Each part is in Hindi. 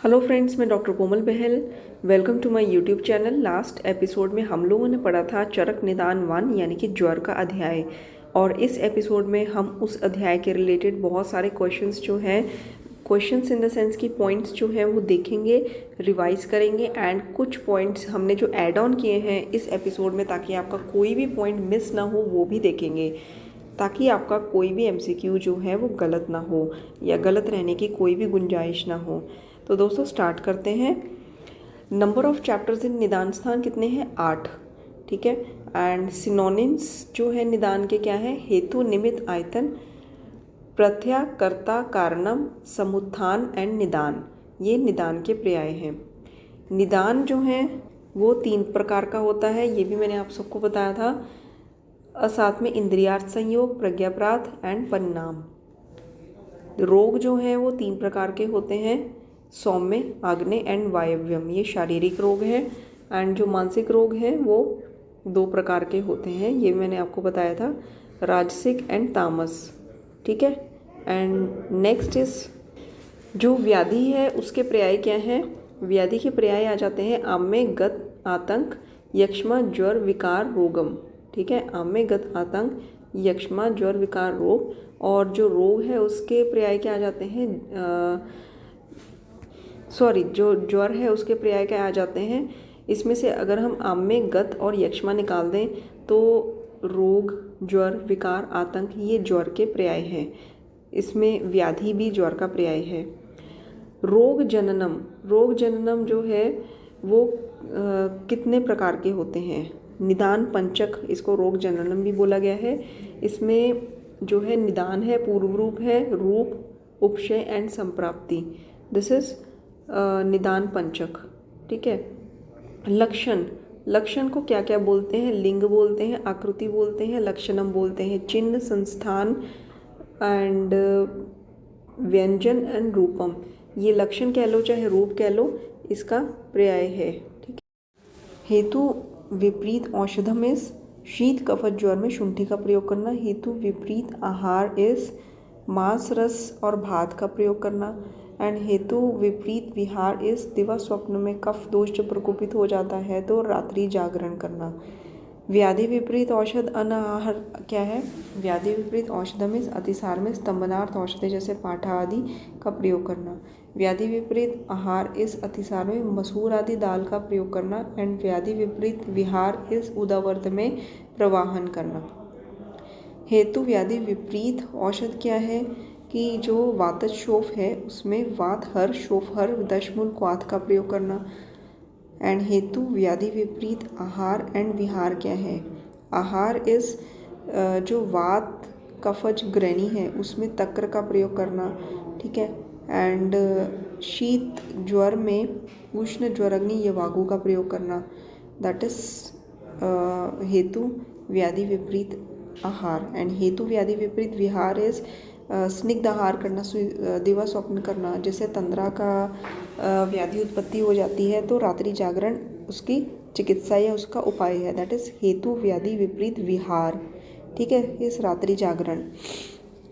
हेलो फ्रेंड्स, मैं doctor Komal Bahal. Welcome to my YouTube channel. Last episode में हम लोगों ने पढ़ा था चरक निदान 1 यानी कि ज्वर का अध्याय, और इस एपिसोड में हम उस अध्याय के रिलेटेड बहुत सारे क्वेश्चंस जो हैं, क्वेश्चंस इन द सेंस की पॉइंट्स जो हैं वो देखेंगे, रिवाइज करेंगे, एंड कुछ पॉइंट्स हमने जो ऐड ऑन किए हैं इस एपिसोड में ताकि आपका कोई भी पॉइंट मिस ना हो वो भी देखेंगे, ताकि आपका कोई भी एमसीक्यू जो है वो गलत ना हो या गलत रहने की कोई भी गुंजाइश ना हो। तो दोस्तों स्टार्ट करते हैं। नंबर ऑफ चैप्टर्स इन निदान स्थान कितने हैं? 8। ठीक है। एंड सिनोनिम्स जो है निदान के क्या है? हेतु, निमित्त, आयतन, प्रत्यय, कर्ता, कारणम, समुत्थान एंड निदान। ये निदान के पर्याय हैं। निदान जो है वो 3 प्रकार का होता है, ये भी मैंने आप सबको बताया था। साथ में इंद्रियार्थ संयोग, प्रज्ञापराध एंड परिणाम। रोग जो है वो 3 प्रकार के होते हैं, सौम्य, आग्नेय एंड वायव्यम। ये शारीरिक रोग है। एंड जो मानसिक रोग है वो 2 प्रकार के होते हैं, ये मैंने आपको बताया था, राजसिक एंड तामस। ठीक है। एंड नेक्स्ट इज जो व्याधि है उसके पर्याय क्या हैं? व्याधि के पर्याय आ जाते हैं आम्य, गत, आतंक, यक्ष्मा, ज्वर, विकार, रोगम। ठीक है। आम्य, गत, आतंक, यक्ष्मा, ज्वर, विकार, रोग। और जो रोग है उसके पर्याय क्या आ जाते हैं? जो ज्वर है उसके पर्याय क्या आ जाते हैं? इसमें से अगर हम आम्य, गत और यक्ष्मा निकाल दें तो रोग, ज्वर, विकार, आतंक ये ज्वर के पर्याय हैं। इसमें व्याधि भी ज्वर का पर्याय है। रोग जननम जो है वो कितने प्रकार के होते हैं? निदान पंचक, इसको रोग जननम भी बोला गया है। इसमें जो है निदान है, पूर्व रूप है, रूप, उपशय एंड संप्राप्ति। दिस इज निदान पंचक। ठीक है। लक्षण को क्या क्या बोलते हैं? लिंग बोलते हैं, आकृति बोलते हैं, लक्षणम बोलते हैं, चिन्ह, संस्थान एंड व्यंजन एंड रूपम। ये लक्षण कह लो चाहे रूप कह लो, इसका पर्याय है। ठीक है। हेतु विपरीत औषधम इस शीत कफत ज्वर में शुंठी का प्रयोग करना। हेतु विपरीत आहार इस मांस, रस और भात का प्रयोग करना। एंड हेतु विपरीत विहार इस दिवा स्वप्न में कफ दोष जब प्रकोपित हो जाता है तो रात्रि जागरण करना। व्याधि विपरीत औषध अनाहार क्या है? व्याधि विपरीत औषधम इस अतिसार में स्तंभनार्थ औषधि जैसे पाठा आदि का प्रयोग करना। व्याधि विपरीत आहार इस अतिसार में मसूर आदि दाल का प्रयोग करना। एंड व्याधि विपरीत विहार इस उदावर्त में प्रवाहन करना। हेतु व्याधि विपरीत औषध क्या है? कि जो वातशोफ है उसमें वातहर, शोफहर, दशमूल, क्वाथ का प्रयोग करना। एंड हेतु व्याधि विपरीत आहार एंड विहार क्या है? आहार इस जो वात कफज ग्रहणी है उसमें तक्र का प्रयोग करना। ठीक है। एंड शीत ज्वर में उष्ण ज्वरग्नि यवागु का प्रयोग करना। दैट इज हेतु व्याधि विपरीत आहार। एंड हेतु व्याधि विपरीत विहार इज स्निग्ध आहार करना, दिवा स्वप्न करना। जैसे तंद्रा का व्याधि उत्पत्ति हो जाती है तो रात्रि जागरण उसकी चिकित्सा या उसका उपाय है। दैट इज हेतु व्याधि विपरीत विहार। ठीक है, इस रात्रि जागरण।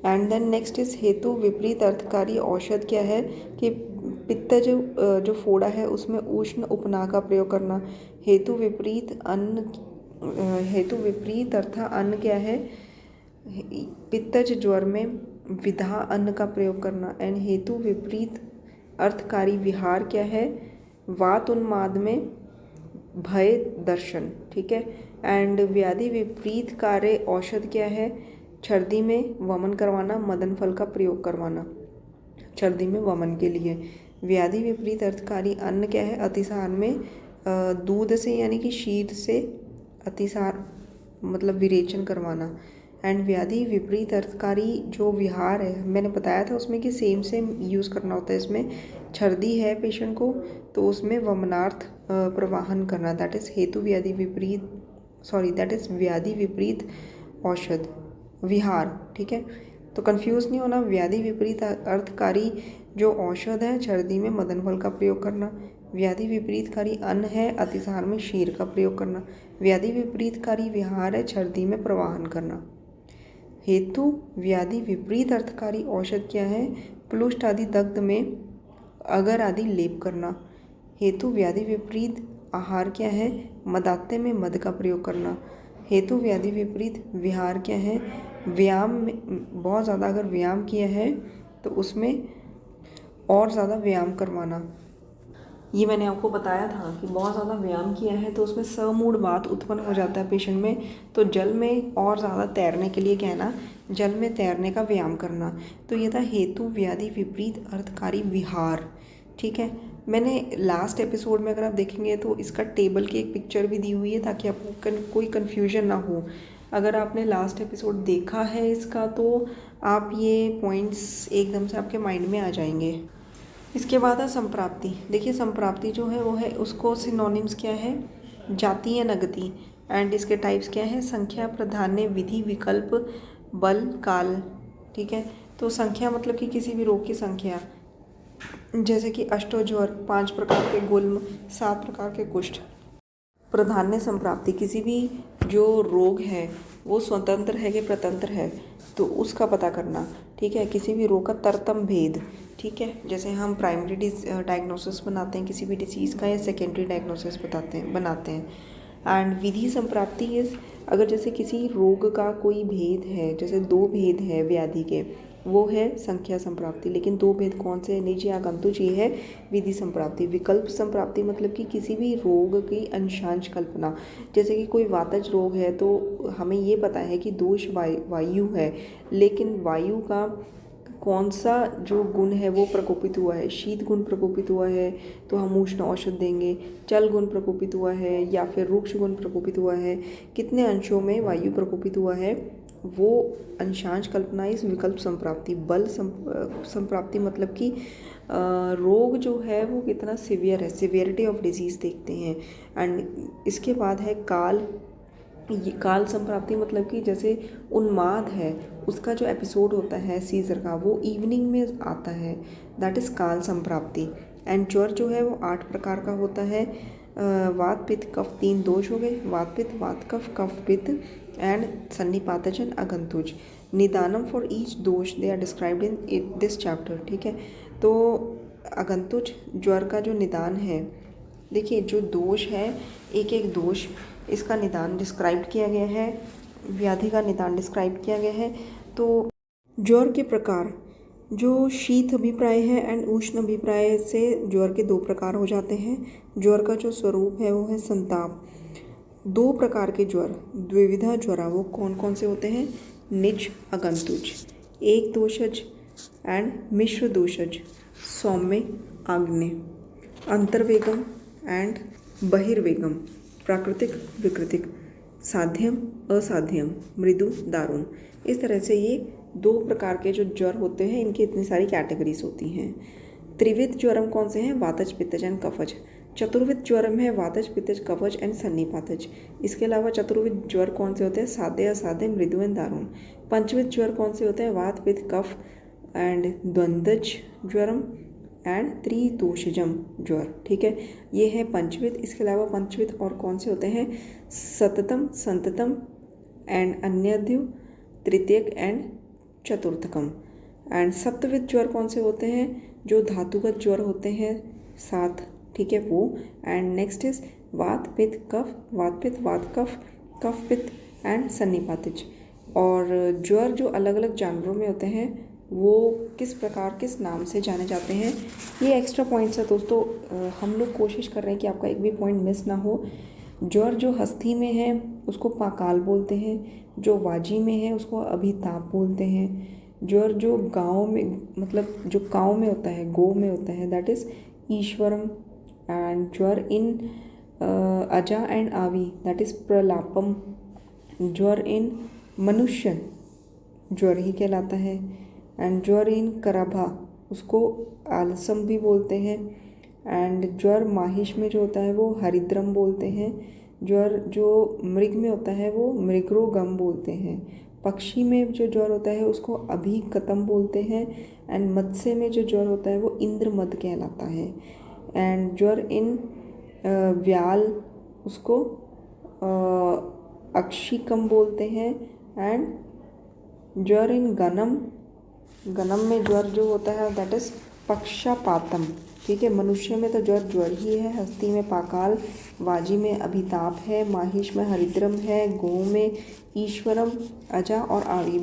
एंड देन नेक्स्ट इज हेतु विपरीत अर्थकारी औषध क्या है? कि पित्तज जो फोड़ा है उसमें उष्ण उपनाह का प्रयोग करना। हेतु विपरीत अन्न, हेतु विपरीत अर्थात अन्न क्या है? पित्तज ज्वर में विधा अन्न का प्रयोग करना। एंड हेतु विपरीत अर्थकारी विहार क्या है? वात उन्माद में भय दर्शन। ठीक है। एंड व्याधि विपरीत कार्य औषध क्या है? छर्दी में वमन करवाना, मदन फल का प्रयोग करवाना छर्दी में वमन के लिए। व्याधि विपरीत अर्थकारी अन्न क्या है? अतिसार में दूध से यानी कि शीत से अतिसार मतलब विरेचन करवाना। एंड व्याधि विपरीत अर्थकारी जो विहार है मैंने बताया था उसमें कि सेम यूज़ करना होता है। इसमें छर्दी है पेशेंट को तो उसमें वमनार्थ प्रवाहन करना। दैट इज हेतु व्याधि विपरीत दैट इज व्याधि विपरीत औषध विहार। ठीक है। तो कंफ्यूज नहीं होना। व्याधि विपरीत अर्थकारी जो औषध है छर्दी में मदन फल का प्रयोग करना। व्याधि विपरीतकारी अन्न है अतिसार में शीर का प्रयोग करना। व्याधि विपरीतकारी विहार है छर्दी में प्रवाहन करना। हेतु व्याधि विपरीत अर्थकारी औषध क्या है? प्लुष्ट आदि दग्ध में अगर आदि लेप करना। हेतु व्याधि विपरीत आहार क्या है? मदात्य में मद का प्रयोग करना। हेतु व्याधि विपरीत विहार क्या है? व्यायाम में बहुत ज़्यादा अगर व्यायाम किया है तो उसमें और ज़्यादा व्यायाम करवाना। ये मैंने आपको बताया था कि बहुत ज़्यादा व्यायाम किया है तो उसमें समूढ़ वात उत्पन्न हो जाता है पेशेंट में, तो जल में और ज़्यादा तैरने के लिए कहना, जल में तैरने का व्यायाम करना। तो ये था हेतु व्याधि विपरीत अर्थकारी विहार। ठीक है, मैंने लास्ट एपिसोड में अगर आप देखेंगे तो इसका टेबल की एक पिक्चर भी दी हुई है ताकि आपको कोई कन्फ्यूजन ना हो। अगर आपने लास्ट एपिसोड देखा है इसका तो आप ये पॉइंट्स एकदम से आपके माइंड में आ जाएंगे। इसके बाद है संप्राप्ति। देखिए संप्राप्ति जो है वो है, उसको सिनोनिम्स क्या है? जातीय नगति। एंड इसके टाइप्स क्या है? संख्या, प्राधान्य, विधि, विकल्प, बल, काल। ठीक है, तो संख्या मतलब कि किसी भी रोग की संख्या, जैसे कि अष्टोज्वर, 5 प्रकार के गुल्म, 7 प्रकार के कुष्ठ। प्राधान्य संप्राप्ति, किसी भी जो रोग है वो स्वतंत्र है कि प्रतंत्र है तो उसका पता करना। ठीक है, किसी भी रोग का तरतम भेद। ठीक है, जैसे हम प्राइमरी डायग्नोसिस बनाते हैं किसी भी डिसीज़ का या सेकेंडरी डायग्नोसिस बनाते हैं। एंड विधि संप्राप्ति इज, अगर जैसे किसी रोग का कोई भेद है, जैसे 2 भेद है व्याधि के, वो है संख्या संप्राप्ति। लेकिन 2 भेद कौन से? निज या आगंतुज, ये है विधि संप्राप्ति। विकल्प संप्राप्ति मतलब कि किसी भी रोग की अंशांश कल्पना, जैसे कि कोई वातज रोग है तो हमें ये पता है कि दोष वायु है, लेकिन वायु का कौन सा जो गुण है वो प्रकोपित हुआ है। शीत गुण प्रकोपित हुआ है तो हम उष्ण औषध देंगे, चल गुण प्रकोपित हुआ है या फिर रुक्ष गुण प्रकोपित हुआ है, कितने अंशों में वायु प्रकोपित हुआ है, वो अंशांश कल्पना इस विकल्प संप्राप्ति। बल संप्राप्ति मतलब कि रोग जो है वो कितना सिवियर है, सिवियरिटी ऑफ डिजीज़ देखते हैं। एंड इसके बाद है काल। ये काल संप्राप्ति मतलब कि जैसे उन्माद है, उसका जो एपिसोड होता है सीजर का वो इवनिंग में आता है, दैट इज़ काल संप्राप्ति। एंड ज्वर जो है वो 8 प्रकार का होता है। वात पित्त कफ 3 दोष हो गए, वात पित्त, vata kapha pitta and sannipataja agantuja. Nidanam for each dosha they are described in this chapter. ठीक है, तो अगंतुज ज्वर का जो निदान है, देखिए जो दोष है, एक एक दोष, इसका निदान डिस्क्राइब किया गया है, व्याधि का निदान डिस्क्राइब किया गया है। तो ज्वर के प्रकार, जो शीत अभिप्राय है एंड उष्ण अभिप्राय से ज्वर के 2 प्रकार हो जाते हैं। ज्वर का जो स्वरूप है वो है संताप। 2 प्रकार के ज्वर, द्विविधा ज्वरा, वो कौन कौन से होते हैं? निज, अगंतुज। एक दोषज एंड मिश्र दोषज, सौम्य, आग्नेय, अंतर्वेगम एंड बहिर्वेगम, प्राकृतिक, विकृतिक, साध्यम, असाध्यम, मृदु, दारुण। इस तरह से ये 2 प्रकार के जो ज्वर होते हैं इनकी इतनी सारी कैटेगरीज होती हैं। त्रिविध ज्वरम कौन से हैं? वातज, पित्तज एंड कफज। चतुर्विध ज्वरम है वातज, पित्तज, कफज एंड सन्निपातज। इसके अलावा चतुर्विध ज्वर कौन से होते हैं? साध्य, असाध्य, मृदु एंड दारुण। पंचविध ज्वर कौन से होते हैं? वात, पित्त, कफ एंड द्वंद्वज ज्वरम एंड त्रिदोषजम ज्वर। ठीक है, ये है पंचविध। इसके अलावा पंचविध और कौन से होते हैं? सततम, संततम एंड अन्यद्यु, तृतीयक एंड चतुर्थकम। एंड सप्तविध ज्वर कौन से होते हैं? जो धातुगत ज्वर होते हैं 7, ठीक है, वो। एंड नेक्स्ट इज वात, पित्त, कफ, वात, पित्त, वात, कफ, पित्त एंड सन्निपातिज। और ज्वर जो अलग अलग जानवरों में होते हैं वो किस प्रकार, किस नाम से जाने जाते हैं, ये एक्स्ट्रा पॉइंट्स है दोस्तों। हम लोग कोशिश कर रहे हैं कि आपका एक भी पॉइंट मिस ना हो। ज्वर जो हस्ती में है उसको पाकाल बोलते हैं, जो वाजी में है उसको अभिताप बोलते हैं। ज्वर जो गाँव में, मतलब जो काँव में होता है, गो में होता है, दैट इज़ ईश्वरम। एंड ज्वर इन अजा एंड आवी, दैट इज़ प्रलापम। ज्वर इन मनुष्य ज्वर ही कहलाता है। एंड ज्वर इन कराभा, उसको आलसम भी बोलते हैं। एंड ज्वर माहिश में जो होता है वो हरिद्रम बोलते हैं। ज्वर जो मृग में होता है वो मृगरोगम बोलते हैं। पक्षी में जो ज्वर होता है उसको अभिकतम बोलते हैं। एंड मत्स्य में जो ज्वर होता है वो इंद्रमद कहलाता है। एंड ज्वर इन व्याल, उसको अक्षिकम बोलते हैं। एंड ज्वर इन गनम, गनम में ज्वर जो होता है दैट इज़ पक्षापातम। ठीक है। मनुष्य में तो ज्वर ज्वर ही है, हस्ती में पाकाल, वाजी में अभिताप है, माहिष में हरिद्रम है, गौ में ईश्वरम, अजा और आवी,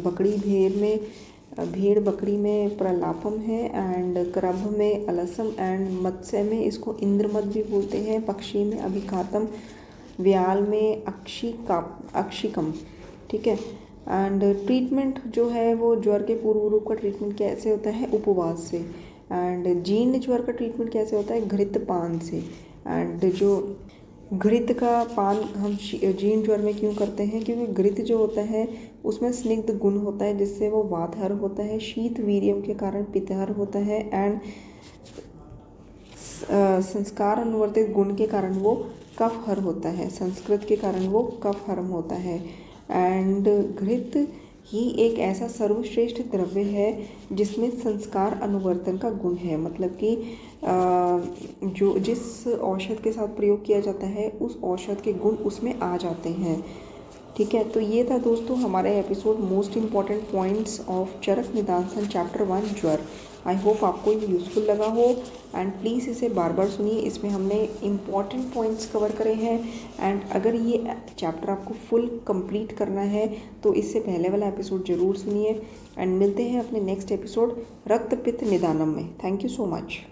भेड़ बकरी में प्रलापम है, एंड करभ में अलसम, एंड मत्स्य में इसको इंद्रमद भी बोलते हैं, पक्षी में अभिखातम, व्याल में अक्षिकम। ठीक है। एंड ट्रीटमेंट जो है वो ज्वर के पूर्व रूप का ट्रीटमेंट कैसे होता है, उपवास से। एंड जीर्ण ज्वर का ट्रीटमेंट कैसे होता है, घृत पान से। एंड जो घृत का पान हम जीर्ण ज्वर में क्यों करते हैं, क्योंकि घृत जो होता है उसमें स्निग्ध गुण होता है जिससे वो वातहर होता है, शीत वीर्यम के कारण पित्तहर होता है, एंड संस्कार अनुवर्तित गुण के कारण वो कफहर होता है, संस्कृत के कारण वो कफहरम होता है। एंड घृत ही एक ऐसा सर्वश्रेष्ठ द्रव्य है जिसमें संस्कार अनुवर्तन का गुण है, मतलब कि जो जिस औषध के साथ प्रयोग किया जाता है उस औषध के गुण उसमें आ जाते हैं। ठीक है। तो ये था दोस्तों हमारा episode most important points of Charak निदानसन चैप्टर 1 ज्वर। आई होप आपको ये यूज़फुल लगा हो, एंड प्लीज़ इसे बार बार सुनिए, इसमें हमने इम्पॉर्टेंट पॉइंट्स कवर करे हैं। एंड अगर ये चैप्टर आपको फुल कंप्लीट करना है तो इससे पहले वाला एपिसोड ज़रूर सुनिए। एंड मिलते हैं अपने नेक्स्ट एपिसोड रक्त पित्त निदानम में। Thank you so much.